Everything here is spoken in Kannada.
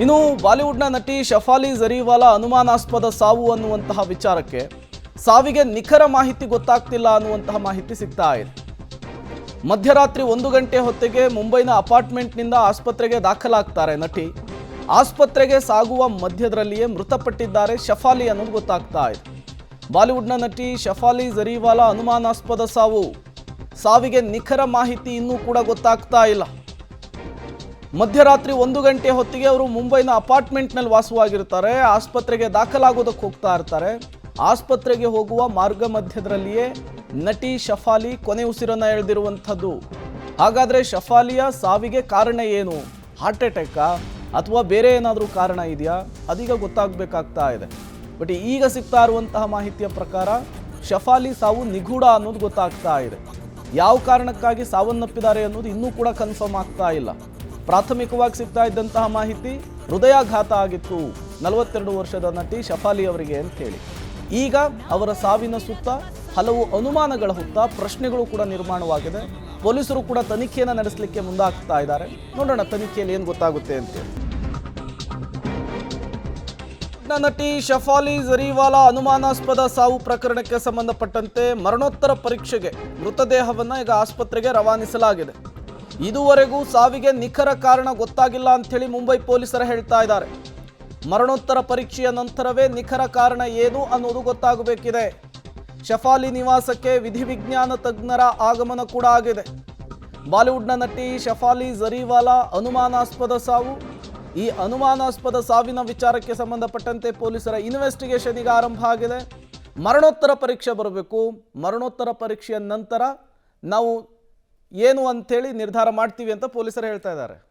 ಇನ್ನು ಬಾಲಿವುಡ್ನ ನಟಿ ಶಫಾಲಿ ಜರೀವಾಲಾ ಅನುಮಾನಾಸ್ಪದ ಸಾವು ಅನ್ನುವಂತಹ ವಿಚಾರಕ್ಕೆ ಸಾವಿಗೆ ನಿಖರ ಮಾಹಿತಿ ಗೊತ್ತಾಗ್ತಿಲ್ಲ ಅನ್ನುವಂತಹ ಮಾಹಿತಿ ಸಿಗ್ತಾ ಇದೆ. ಮಧ್ಯರಾತ್ರಿ 1 ಗಂಟೆ ಹೊತ್ತಿಗೆ ಮುಂಬೈನ ಅಪಾರ್ಟ್ಮೆಂಟ್ನಿಂದ ಆಸ್ಪತ್ರೆಗೆ ದಾಖಲಾಗ್ತಾರೆ ನಟಿ. ಆಸ್ಪತ್ರೆಗೆ ಸಾಗುವ ಮಧ್ಯದಲ್ಲಿಯೇ ಮೃತಪಟ್ಟಿದ್ದಾರೆ ಶಫಾಲಿ ಅನ್ನೋದು ಗೊತ್ತಾಗ್ತಾ ಇದೆ. ಬಾಲಿವುಡ್ನ ನಟಿ ಶಫಾಲಿ ಜರೀವಾಲಾ ಅನುಮಾನಾಸ್ಪದ ಸಾವು. ಸಾವಿಗೆ ನಿಖರ ಮಾಹಿತಿ ಇನ್ನೂ ಕೂಡ ಗೊತ್ತಾಗ್ತಾ ಇಲ್ಲ. ಮಧ್ಯರಾತ್ರಿ 1 ಗಂಟೆ ಹೊತ್ತಿಗೆ ಅವರು ಮುಂಬೈನ ಅಪಾರ್ಟ್ಮೆಂಟ್ನಲ್ಲಿ ವಾಸವಾಗಿರ್ತಾರೆ. ಆಸ್ಪತ್ರೆಗೆ ದಾಖಲಾಗೋದಕ್ಕೆ ಹೋಗ್ತಾ ಇರ್ತಾರೆ. ಆಸ್ಪತ್ರೆಗೆ ಹೋಗುವ ಮಾರ್ಗ ಮಧ್ಯದಲ್ಲಿಯೇ ನಟಿ ಶಫಾಲಿ ಕೊನೆ ಉಸಿರನ್ನ ಎಳೆದಿರುವಂಥದ್ದು. ಹಾಗಾದ್ರೆ ಶಫಾಲಿಯ ಸಾವಿಗೆ ಕಾರಣ ಏನು? ಹಾರ್ಟ್ ಅಟ್ಯಾಕಾ ಅಥವಾ ಬೇರೆ ಏನಾದರೂ ಕಾರಣ ಇದೆಯಾ? ಅದೀಗ ಗೊತ್ತಾಗಬೇಕಾಗ್ತಾ ಇದೆ. ಬಟ್ ಈಗ ಸಿಗ್ತಾ ಇರುವಂತಹ ಮಾಹಿತಿಯ ಪ್ರಕಾರ ಶಫಾಲಿ ಸಾವು ನಿಗೂಢ ಅನ್ನೋದು ಗೊತ್ತಾಗ್ತಾ ಇದೆ. ಯಾವ ಕಾರಣಕ್ಕಾಗಿ ಸಾವನ್ನಪ್ಪಿದ್ದಾರೆ ಅನ್ನೋದು ಇನ್ನೂ ಕೂಡ ಕನ್ಫರ್ಮ್ ಆಗ್ತಾ ಇಲ್ಲ. ಪ್ರಾಥಮಿಕವಾಗಿ ಸಿಗ್ತಾ ಇದ್ದಂತಹ ಮಾಹಿತಿ ಹೃದಯಾಘಾತ ಆಗಿತ್ತು 42 ವರ್ಷದ ನಟಿ ಶಫಾಲಿ ಅವರಿಗೆ ಅಂತ ಹೇಳಿ. ಈಗ ಅವರ ಸಾವಿನ ಸುತ್ತ ಹಲವು ಅನುಮಾನಗಳ ಹುತ್ತ ಪ್ರಶ್ನೆಗಳು ಕೂಡ ನಿರ್ಮಾಣವಾಗಿದೆ. ಪೊಲೀಸರು ಕೂಡ ತನಿಖೆಯನ್ನು ನಡೆಸಲಿಕ್ಕೆ ಮುಂದಾಗ್ತಾ ಇದ್ದಾರೆ. ನೋಡೋಣ ತನಿಖೆಯಲ್ಲಿ ಏನು ಗೊತ್ತಾಗುತ್ತೆ ಅಂತೇಳಿ. ನಟಿ ಶಫಾಲಿ ಜರೀವಾಲಾ ಅನುಮಾನಾಸ್ಪದ ಸಾವು ಪ್ರಕರಣಕ್ಕೆ ಸಂಬಂಧಪಟ್ಟಂತೆ ಮರಣೋತ್ತರ ಪರೀಕ್ಷೆಗೆ ಮೃತದೇಹವನ್ನು ಈಗ ಆಸ್ಪತ್ರೆಗೆ ರವಾನಿಸಲಾಗಿದೆ. ಇದುವರೆಗೂ ಸಾವಿಗೆ ನಿಖರ ಕಾರಣ ಗೊತ್ತಾಗಿಲ್ಲ ಅಂಥೇಳಿ ಮುಂಬೈ ಪೊಲೀಸರು ಹೇಳ್ತಾ ಇದ್ದಾರೆ. ಮರಣೋತ್ತರ ಪರೀಕ್ಷೆಯ ನಂತರವೇ ನಿಖರ ಕಾರಣ ಏನು ಅನ್ನೋದು ಗೊತ್ತಾಗಬೇಕಿದೆ. ಶಫಾಲಿ ನಿವಾಸಕ್ಕೆ ವಿಧಿವಿಜ್ಞಾನ ತಜ್ಞರ ಆಗಮನ ಕೂಡ ಆಗಿದೆ. ಬಾಲಿವುಡ್ನ ನಟಿ ಶಫಾಲಿ ಜರೀವಾಲಾ ಅನುಮಾನಾಸ್ಪದ ಸಾವು. ಈ ಅನುಮಾನಾಸ್ಪದ ಸಾವಿನ ವಿಚಾರಕ್ಕೆ ಸಂಬಂಧಪಟ್ಟಂತೆ ಪೊಲೀಸರ ಇನ್ವೆಸ್ಟಿಗೇಷನ್ ಈಗ ಆರಂಭ ಆಗಿದೆ. ಮರಣೋತ್ತರ ಪರೀಕ್ಷೆ ಬರಬೇಕು. ಮರಣೋತ್ತರ ಪರೀಕ್ಷೆಯ ನಂತರ ನಾವು ಏನು ಅಂಥೇಳಿ ನಿರ್ಧಾರ ಮಾಡ್ತೀವಿ ಅಂತ ಪೊಲೀಸರು ಹೇಳ್ತಾ ಇದ್ದಾರೆ.